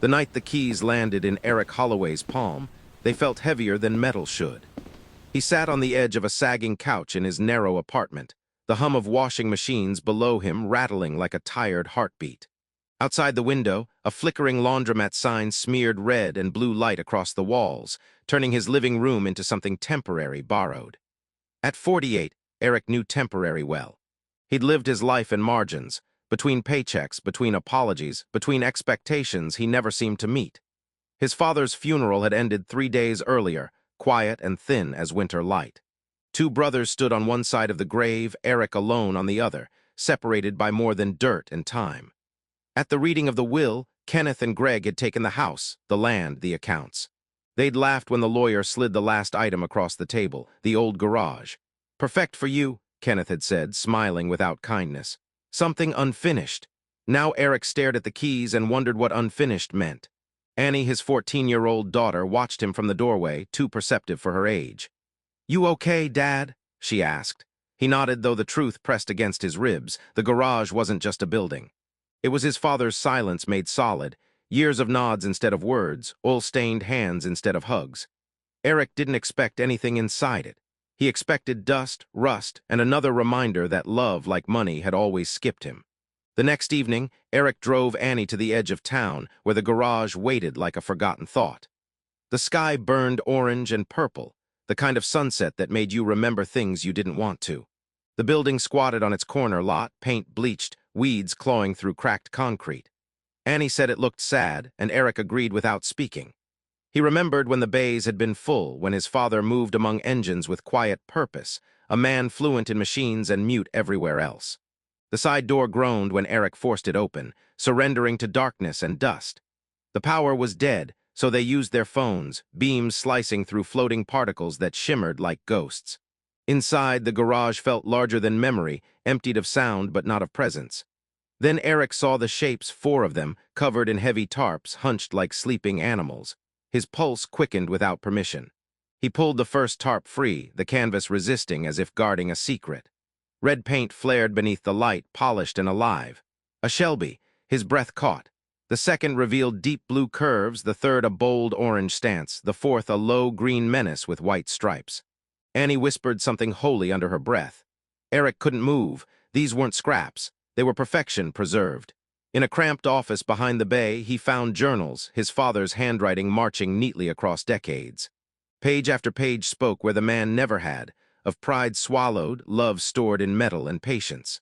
The night the keys landed in Eric Holloway's palm, they felt heavier than metal should. He sat on the edge of a sagging couch in his narrow apartment, the hum of washing machines below him rattling like a tired heartbeat. Outside the window, a flickering laundromat sign smeared red and blue light across the walls, turning his living room into something temporary, borrowed. At 48, Eric knew temporary well. He'd lived his life in margins, between paychecks, between apologies, between expectations he never seemed to meet. His father's funeral had ended 3 days earlier, quiet and thin as winter light. Two brothers stood on one side of the grave, Eric alone on the other, separated by more than dirt and time. At the reading of the will, Kenneth and Greg had taken the house, the land, the accounts. They'd laughed when the lawyer slid the last item across the table, the old garage. "Perfect for you," Kenneth had said, smiling without kindness. Something unfinished. Now Eric stared at the keys and wondered what unfinished meant. Annie, his 14-year-old daughter, watched him from the doorway, too perceptive for her age. "You okay, Dad?" she asked. He nodded, though the truth pressed against his ribs. The garage wasn't just a building. It was his father's silence made solid, years of nods instead of words, oil-stained hands instead of hugs. Eric didn't expect anything inside it. He expected dust, rust, and another reminder that love, like money, had always skipped him. The next evening, Eric drove Annie to the edge of town, where the garage waited like a forgotten thought. The sky burned orange and purple, the kind of sunset that made you remember things you didn't want to. The building squatted on its corner lot, paint bleached, weeds clawing through cracked concrete. Annie said it looked sad, and Eric agreed without speaking. He remembered when the bays had been full, when his father moved among engines with quiet purpose, a man fluent in machines and mute everywhere else. The side door groaned when Eric forced it open, surrendering to darkness and dust. The power was dead, so they used their phones, beams slicing through floating particles that shimmered like ghosts. Inside, the garage felt larger than memory, emptied of sound but not of presence. Then Eric saw the shapes, 4 of them, covered in heavy tarps, hunched like sleeping animals. His pulse quickened without permission. He pulled the first tarp free, the canvas resisting as if guarding a secret. Red paint flared beneath the light, polished and alive. A Shelby, his breath caught. The second revealed deep blue curves, the third a bold orange stance, the fourth a low green menace with white stripes. Annie whispered something holy under her breath. Eric couldn't move. These weren't scraps. They were perfection preserved. In a cramped office behind the bay, he found journals, his father's handwriting marching neatly across decades. Page after page spoke where the man never had, of pride swallowed, love stored in metal and patience.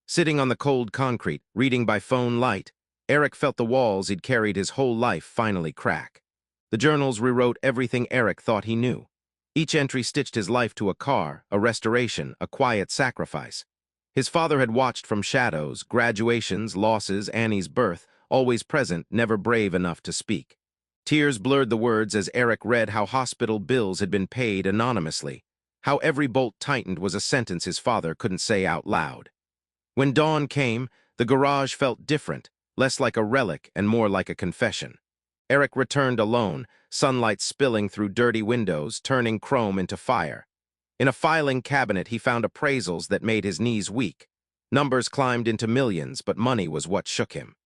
Sitting on the cold concrete, reading by phone light, Eric felt the walls he'd carried his whole life finally crack. The journals rewrote everything Eric thought he knew. Each entry stitched his life to a car, a restoration, a quiet sacrifice. His father had watched from shadows, graduations, losses, Annie's birth, always present, never brave enough to speak. Tears blurred the words as Eric read how hospital bills had been paid anonymously, how every bolt tightened was a sentence his father couldn't say out loud. When dawn came, the garage felt different, less like a relic and more like a confession. Eric returned alone, sunlight spilling through dirty windows, turning chrome into fire. In a filing cabinet, he found appraisals that made his knees weak. Numbers climbed into millions, but money was what shook him.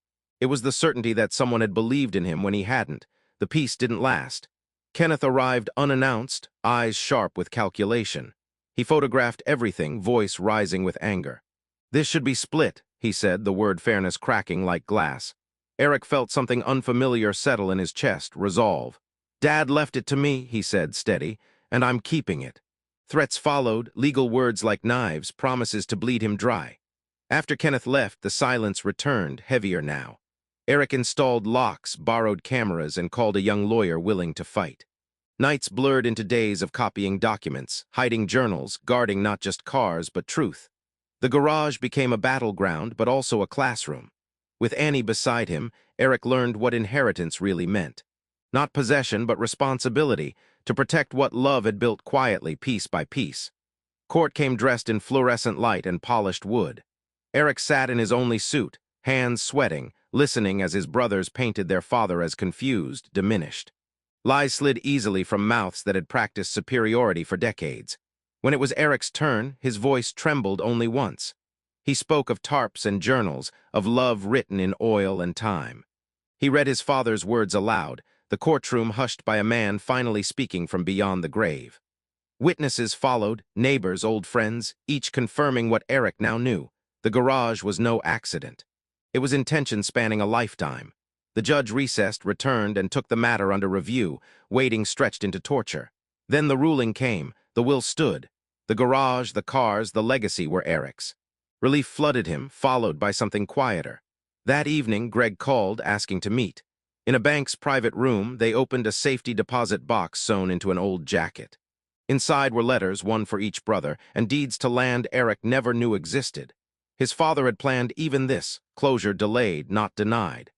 It was the certainty that someone had believed in him when he hadn't. The peace didn't last. Kenneth arrived unannounced, eyes sharp with calculation. He photographed everything, voice rising with anger. "This should be split," he said, the word fairness cracking like glass. Eric felt something unfamiliar settle in his chest, resolve. "Dad left it to me," he said, steady, "and I'm keeping it." Threats followed, legal words like knives, promises to bleed him dry. After Kenneth left, the silence returned, heavier now. Eric installed locks, borrowed cameras, and called a young lawyer willing to fight. Nights blurred into days of copying documents, hiding journals, guarding not just cars but truth. The garage became a battleground, but also a classroom. With Annie beside him, Eric learned what inheritance really meant. Not possession, but responsibility, to protect what love had built quietly, piece by piece. Court came dressed in fluorescent light and polished wood. Eric sat in his only suit, hands sweating, listening as his brothers painted their father as confused, diminished. Lies slid easily from mouths that had practiced superiority for decades. When it was Eric's turn, his voice trembled only once. He spoke of tarps and journals, of love written in oil and time. He read his father's words aloud, the courtroom hushed by a man finally speaking from beyond the grave. Witnesses followed, neighbors, old friends, each confirming what Eric now knew. The garage was no accident. It was intention spanning a lifetime. The judge recessed, returned, and took the matter under review, waiting stretched into torture. Then the ruling came. The will stood. The garage, the cars, the legacy were Eric's. Relief flooded him, followed by something quieter. That evening, Greg called, asking to meet. In a bank's private room, they opened a safety deposit box sewn into an old jacket. Inside were letters, one for each brother, and deeds to land Eric never knew existed. His father had planned even this, closure delayed, not denied.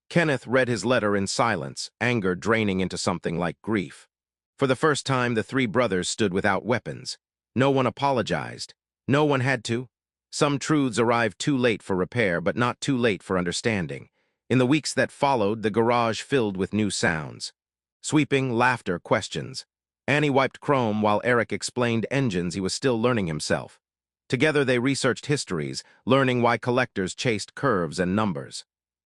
Kenneth read his letter in silence, anger draining into something like grief. For the first time, the three brothers stood without weapons. No one apologized. No one had to. Some truths arrived too late for repair, but not too late for understanding. In the weeks that followed, the garage filled with new sounds. Sweeping, laughter, questions. Annie wiped chrome while Eric explained engines he was still learning himself. Together they researched histories, learning why collectors chased curves and numbers.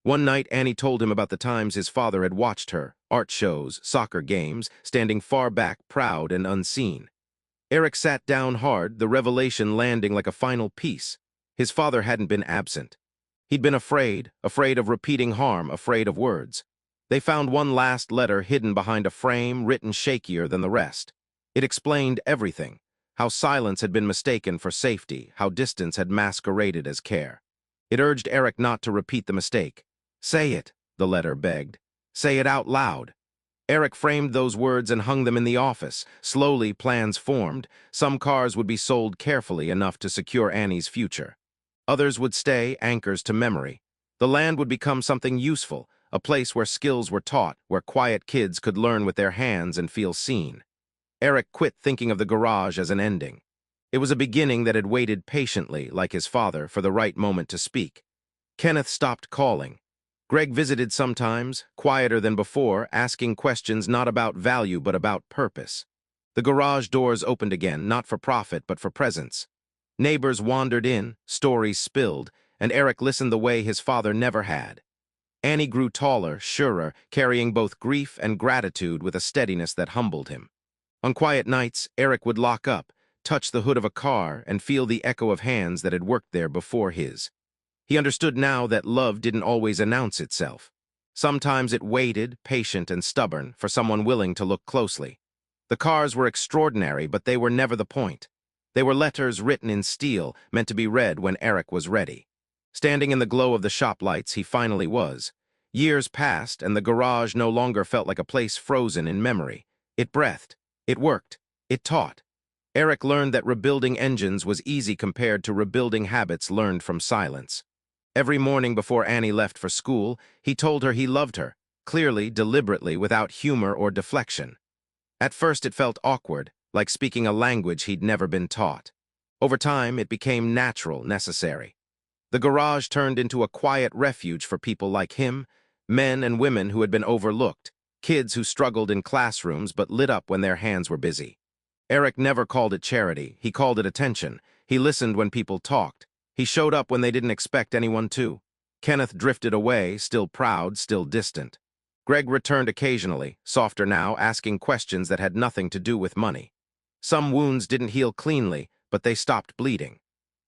One night Annie told him about the times his father had watched her, art shows, soccer games, standing far back, proud and unseen. Eric sat down hard, the revelation landing like a final piece. His father hadn't been absent. He'd been afraid of repeating harm, afraid of words. They found one last letter hidden behind a frame, written shakier than the rest. It explained everything, how silence had been mistaken for safety, how distance had masqueraded as care. It urged Eric not to repeat the mistake. Say it, the letter begged. Say it out loud. Eric framed those words and hung them in the office. Slowly, plans formed. Some cars would be sold carefully enough to secure Annie's future. Others would stay, anchors to memory. The land would become something useful, a place where skills were taught, where quiet kids could learn with their hands and feel seen. Eric quit thinking of the garage as an ending. It was a beginning that had waited patiently, like his father, for the right moment to speak. Kenneth stopped calling. Greg visited sometimes, quieter than before, asking questions not about value but about purpose. The garage doors opened again, not for profit but for presence. Neighbors wandered in, stories spilled, and Eric listened the way his father never had. Annie grew taller, surer, carrying both grief and gratitude with a steadiness that humbled him. On quiet nights, Eric would lock up, touch the hood of a car, and feel the echo of hands that had worked there before his. He understood now that love didn't always announce itself. Sometimes it waited, patient and stubborn, for someone willing to look closely. The cars were extraordinary, but they were never the point. They were letters written in steel, meant to be read when Eric was ready. Standing in the glow of the shop lights, he finally was. Years passed, and the garage no longer felt like a place frozen in memory. It breathed. It worked. It taught. Eric learned that rebuilding engines was easy compared to rebuilding habits learned from silence. Every morning before Annie left for school, he told her he loved her, clearly, deliberately, without humor or deflection. At first it felt awkward, like speaking a language he'd never been taught. Over time, it became natural, necessary. The garage turned into a quiet refuge for people like him, men and women who had been overlooked, kids who struggled in classrooms but lit up when their hands were busy. Eric never called it charity, he called it attention. He listened when people talked. He showed up when they didn't expect anyone to. Kenneth drifted away, still proud, still distant. Greg returned occasionally, softer now, asking questions that had nothing to do with money. Some wounds didn't heal cleanly, but they stopped bleeding.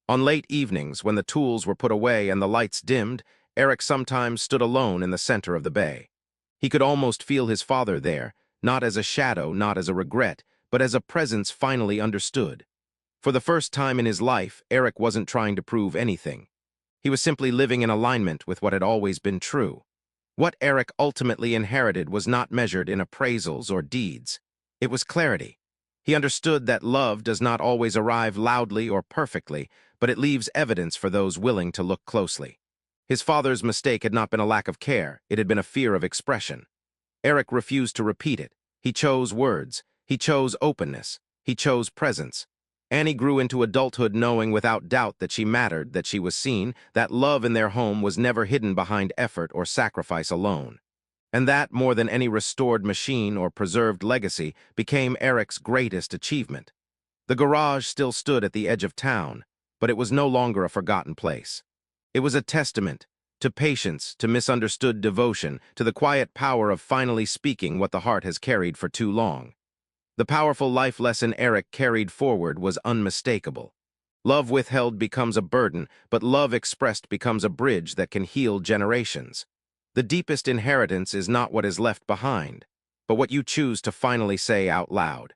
On late evenings, when the tools were put away and the lights dimmed, Eric sometimes stood alone in the center of the bay. He could almost feel his father there, not as a shadow, not as a regret, but as a presence finally understood. For the first time in his life, Eric wasn't trying to prove anything. He was simply living in alignment with what had always been true. What Eric ultimately inherited was not measured in appraisals or deeds. It was clarity. He understood that love does not always arrive loudly or perfectly, but it leaves evidence for those willing to look closely. His father's mistake had not been a lack of care, it had been a fear of expression. Eric refused to repeat it. He chose words. He chose openness. He chose presence. Annie grew into adulthood knowing without doubt that she mattered, that she was seen, that love in their home was never hidden behind effort or sacrifice alone. And that, more than any restored machine or preserved legacy, became Eric's greatest achievement. The garage still stood at the edge of town, but it was no longer a forgotten place. It was a testament, to patience, to misunderstood devotion, to the quiet power of finally speaking what the heart has carried for too long. The powerful life lesson Eric carried forward was unmistakable. Love withheld becomes a burden, but love expressed becomes a bridge that can heal generations. The deepest inheritance is not what is left behind, but what you choose to finally say out loud.